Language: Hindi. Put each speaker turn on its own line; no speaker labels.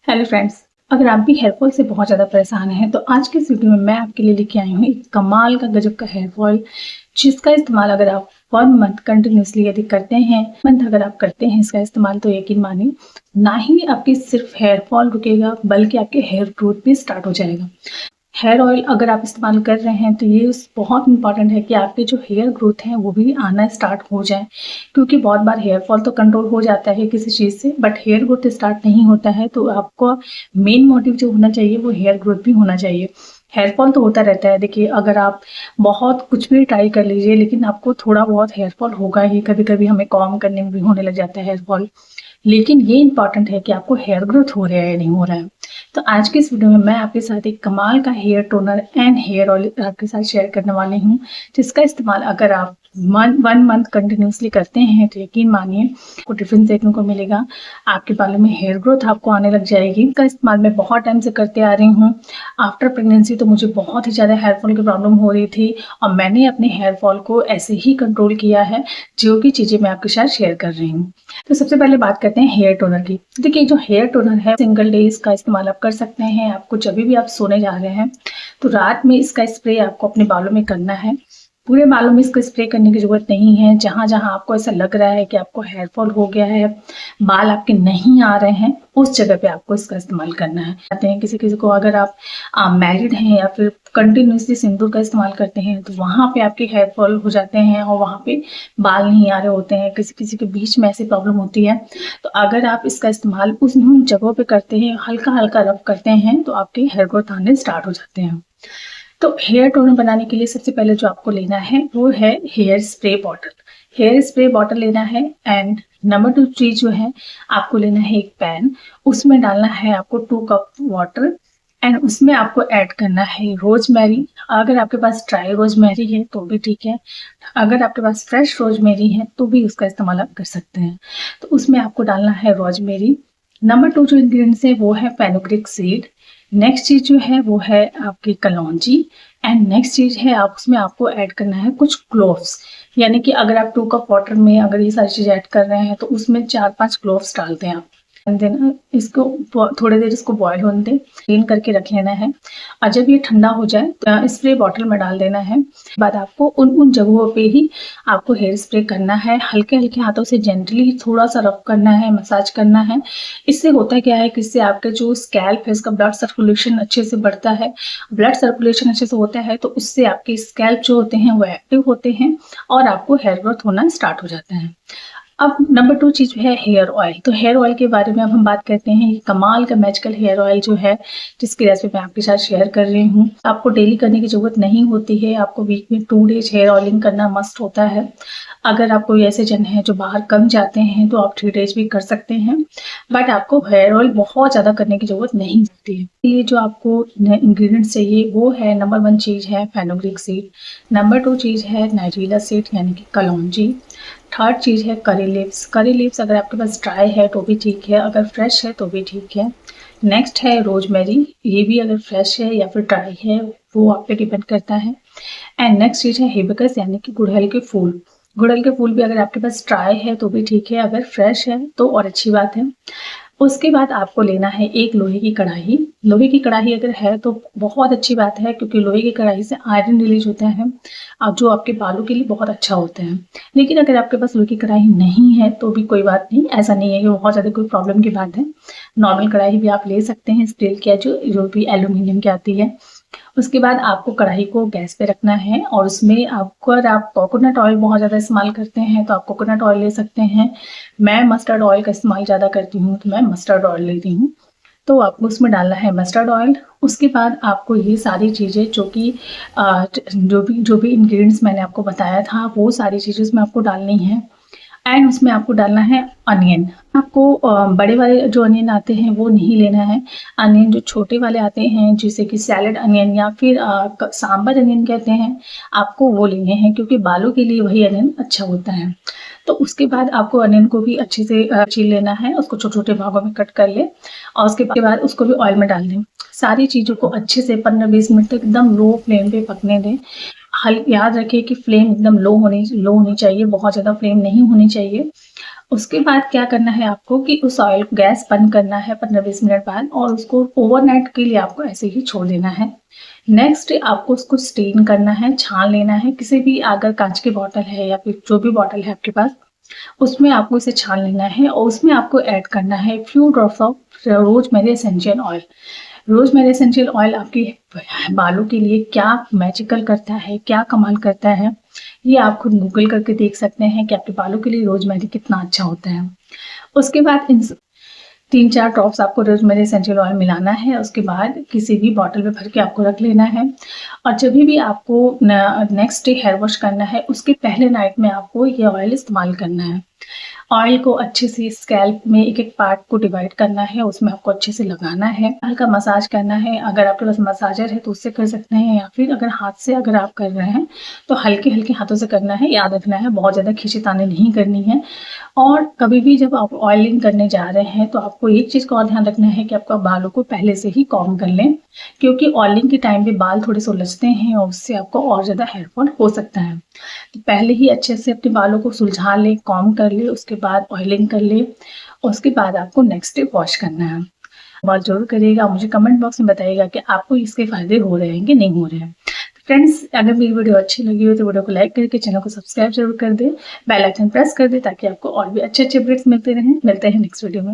हेलो फ्रेंड्स, अगर आप भी हेयर फॉल से बहुत ज़्यादा परेशान हैं तो आज के इस वीडियो में मैं आपके लिए लेके आई हूँ एक कमाल का गजब का हेयर फॉल, जिसका इस्तेमाल अगर आप 1 मंथ कंटिन्यूसली यदि करते हैं, मंथ अगर आप करते हैं इसका इस्तेमाल, तो यकीन मानिए ना ही आपकी सिर्फ हेयर फॉल रुकेगा बल्कि आपके हेयर ग्रोथ भी स्टार्ट हो जाएगा। हेयर ऑयल अगर आप इस्तेमाल कर रहे हैं तो ये बहुत इंपॉर्टेंट है कि आपके जो हेयर ग्रोथ है वो भी आना स्टार्ट हो जाए, क्योंकि बहुत बार हेयर फॉल तो कंट्रोल हो जाता है किसी चीज़ से, बट हेयर ग्रोथ स्टार्ट नहीं होता है। तो आपको मेन मोटिव जो होना चाहिए वो हेयर ग्रोथ भी होना चाहिए। हेयर फॉल तो होता रहता है, देखिए अगर आप बहुत कुछ भी ट्राई कर लीजिए लेकिन आपको थोड़ा बहुत हेयर फॉल होगा ही। कभी कभी हमें कॉम करने में भी होने लग जाता है हेयर फॉल, लेकिन ये इंपॉर्टेंट है कि आपको हेयर ग्रोथ हो रहा है या नहीं हो रहा है। तो आज के इस वीडियो में मैं आपके साथ एक कमाल का hair toner and hair oil आपके साथ शेयर करने वाली हूँ, जिसका इस्तेमाल अगर आप 1 मंथ कंटिन्यूसली करते हैं तो यकीन मानिए आपको डिफरेंस देखने को मिलेगा। आपके बालों में हेयर ग्रोथ आपको आने लग जाएगी। इसका इस्तेमाल मैं बहुत टाइम से करते आ रही हूँ। आफ्टर प्रेगनेंसी तो मुझे बहुत ही ज़्यादा हेयर फॉल की प्रॉब्लम हो रही थी और मैंने अपने हेयर फॉल को ऐसे ही कंट्रोल किया है, जो कि चीज़ें मैं आपके साथ शेयर कर रही हूँ। तो सबसे पहले बात करते हैं हेयर टोनर की। देखिए जो हेयर टोनर है सिंगल डे इसका इस्तेमाल आप कर सकते हैं। आपको जब भी आप सोने जा रहे हैं तो रात में इसका स्प्रे आपको अपने बालों में करना है। पूरे बालों में इसको स्प्रे करने की जरूरत नहीं है। जहां जहां आपको ऐसा लग रहा है कि आपको हेयर फॉल हो गया है, बाल आपके नहीं आ रहे हैं, उस जगह पे आपको इसका इस्तेमाल करना है। कहते हैं किसी किसी को अगर आप मैरिड हैं या फिर कंटिन्यूसली सिंदूर का इस्तेमाल करते हैं तो वहां पे आपके हेयर फॉल हो जाते हैं और वहां पे बाल नहीं आ रहे होते हैं। किसी किसी के बीच में ऐसी प्रॉब्लम होती है। तो अगर आप इसका इस्तेमाल उन जगहों पे करते हैं, हल्का हल्का रब करते हैं, तो आपके हेयर ग्रोथ आने स्टार्ट हो जाते हैं। तो हेयर टोनर बनाने के लिए सबसे पहले जो आपको लेना है वो है hair spray bottle. Hair spray bottle लेना है एंड नंबर 2 चीज जो है आपको लेना है एक पैन। उसमें डालना है आपको 2 कप वाटर एंड उसमें आपको ऐड करना है रोजमेरी। अगर आपके पास ड्राई रोजमेरी है तो भी ठीक है, अगर आपके पास फ्रेश रोजमेरी है तो भी उसका इस्तेमाल आप कर सकते हैं। तो उसमें आपको डालना है रोजमेरी। नंबर 2 जो इंग्रेडिएंट्स है वो है फेनुग्रीक सीड। नेक्स्ट चीज जो है वो है आपकी कलौंजी एंड नेक्स्ट चीज है आप उसमें आपको ऐड करना है कुछ क्लोव्स। यानी कि अगर आप 2 कप वाटर में अगर ये सारी चीज ऐड कर रहे हैं तो उसमें 4-5 क्लोव्स डालते हैं आप। देन इसको थोड़ी देर इसको बॉईल होने दें, क्लीन करके रख लेना है और जब ये ठंडा हो जाए तो स्प्रे बॉटल में डाल देना है। बाद आपको उन जगहों पे ही आपको हेयर स्प्रे करना है। हल्के हल्के हाथों से जेंटली थोड़ा सा रब करना है, मसाज करना है। इससे होता क्या है कि इससे आपके जो स्कैल्प है इसका ब्लड सर्कुलेशन अच्छे से बढ़ता है। ब्लड सर्कुलेशन अच्छे से होता है तो उससे आपके स्कैल्प जो होते हैं वो एक्टिव होते हैं और आपको हेयर ग्रोथ होना स्टार्ट हो जाता है। अब नंबर 2 चीज है हेयर ऑयल। तो हेयर ऑयल के बारे में अब हम बात करते हैं। ये कमाल का मैजिकल हेयर ऑयल जो है, जिसकी रेसिपी मैं आपके साथ शेयर कर रही हूँ। आपको डेली करने की जरूरत नहीं होती है, आपको वीक में 2 डेज हेयर ऑयलिंग करना मस्ट होता है। अगर आप कोई ऐसे जन हैं जो बाहर कम जाते हैं तो आप 3 डेज भी कर सकते हैं, बट आपको हेयर ऑयल बहुत ज़्यादा करने की जरूरत नहीं होती है। ये जो आपको इंग्रेडिएंट्स चाहिए वो है, नंबर 1 चीज़ है फेनुग्रीक सीड, नंबर 2 चीज़ है नाइजीरिया सीड यानी कि कलौंजी, थर्ड चीज़ है करी लीव्स। करी लीव्स अगर आपके पास ड्राई है तो भी ठीक है, अगर फ्रेश है तो भी ठीक है। नेक्स्ट है रोजमेरी, ये भी अगर फ्रेश है या फिर ड्राई है वो आप पे डिपेंड करता है। एंड नेक्स्ट चीज़ है हिबिस्कस यानी कि गुड़हल के फूल। गुड़हल के फूल भी अगर आपके पास ड्राई है तो भी ठीक है, अगर फ्रेश है तो और अच्छी बात है। उसके बाद आपको लेना है एक लोहे की कढ़ाई। लोहे की कढ़ाई अगर है तो बहुत अच्छी बात है, क्योंकि लोहे की कढ़ाई से आयरन रिलीज होता है और जो आपके बालों के लिए बहुत अच्छा होता है। लेकिन अगर आपके पास लोहे की कढ़ाई नहीं है तो भी कोई बात नहीं, ऐसा नहीं है कि बहुत ज़्यादा कोई प्रॉब्लम की बात है। नॉर्मल कढ़ाई भी आप ले सकते हैं, स्टील की या जो भी एल्यूमिनियम की आती है। उसके बाद आपको कढ़ाई को गैस पे रखना है और उसमें आपको, अगर आप कोकोनट ऑयल बहुत ज़्यादा इस्तेमाल करते हैं तो आप कोकोनट ऑयल ले सकते हैं। मैं मस्टर्ड ऑयल का इस्तेमाल ज़्यादा करती हूँ तो मैं मस्टर्ड ऑयल लेती हूँ। तो आपको उसमें डालना है मस्टर्ड ऑयल। उसके बाद आपको ये सारी चीज़ें जो कि जो भी इंग्रेडिएंट्स मैंने आपको बताया था वो सारी चीज़ें उसमें आपको डालनी है। एंड उसमें आपको डालना है अनियन। आपको बड़े वाले जो अनियन आते हैं वो नहीं लेना है। अनियन जो छोटे वाले आते हैं, जैसे कि सैलेड अनियन या फिर सांबर अनियन कहते हैं, आपको वो लेने हैं, क्योंकि बालों के लिए वही अनियन अच्छा होता है। तो उसके बाद आपको अनियन को भी अच्छे से छील लेना है, उसको छोटे छोटे भागों में कट कर ले और उसके बाद उसको भी ऑयल में डाल दें। सारी चीज़ों को अच्छे से 15-20 मिनट तक एकदम लो फ्लेम पे पकने दें। याद रखिए कि फ्लेम एकदम लो होनी चाहिए, बहुत ज़्यादा फ्लेम नहीं होनी चाहिए। उसके बाद क्या करना है आपको कि उस ऑयल को गैस बंद करना है 15-20 मिनट बाद और उसको ओवरनाइट के लिए आपको ऐसे ही छोड़ देना है। नेक्स्ट आपको उसको स्टेन करना है, छान लेना है। किसी भी अगर कांच की बॉटल है या फिर जो भी बॉटल है आपके पास, उसमें आपको इसे छान लेना है और उसमें आपको ऐड करना है few drops of rosemary essential oil. Rosemary essential oil आपके बालों के लिए क्या मैजिकल करता है, क्या कमाल करता है, ये आप खुद गूगल करके देख सकते हैं कि आपके बालों के लिए रोजमेरी कितना अच्छा होता है। उसके बाद इन 3-4 ड्रॉप्स आपको रोजमेरी एसेंशियल ऑयल मिलाना है। उसके बाद किसी भी बॉटल में भर के आपको रख लेना है और जब भी आपको नेक्स्ट डे हेयर वॉश करना है उसके पहले नाइट में आपको ये ऑयल इस्तेमाल करना है। ऑयल को अच्छे से स्कैल्प में एक एक पार्ट को डिवाइड करना है, उसमें आपको अच्छे से लगाना है, हल्का मसाज करना है। अगर आपके पास मसाजर है तो उससे कर सकते हैं या फिर अगर हाथ से अगर आप कर रहे हैं तो हल्के हल्के हाथों से करना है। याद रखना है बहुत ज़्यादा खींचतानी नहीं करनी है। और कभी भी जब आप ऑयलिंग करने जा रहे हैं तो आपको एक चीज़ का और ध्यान रखना है कि आपका बालों को पहले से ही कॉम्ब कर लें, क्योंकि ऑयलिंग के टाइम पे बाल थोड़े से उलझते हैं और उससे आपको और ज़्यादा हेयर फॉल हो सकता है। तो पहले ही अच्छे से अपने बालों को सुलझा ले, कॉम्ब कर ले, उसके बाद ऑयलिंग कर ले, उसके बाद आपको नेक्स्ट डे वॉश करना है। वॉश जरूर करिएगा, मुझे कमेंट बॉक्स में बताइएगा कि आपको इसके फायदे हो रहे हैं कि नहीं हो रहे हैं। फ्रेंड्स, अगर मेरी वीडियो अच्छी लगी हो तो वीडियो को लाइक करके चैनल को सब्सक्राइब जरूर कर दें, बेल आइकन प्रेस कर दें ताकि आपको और भी अच्छे अच्छे अपडेट्स मिलते रहें। मिलते हैं नेक्स्ट वीडियो में।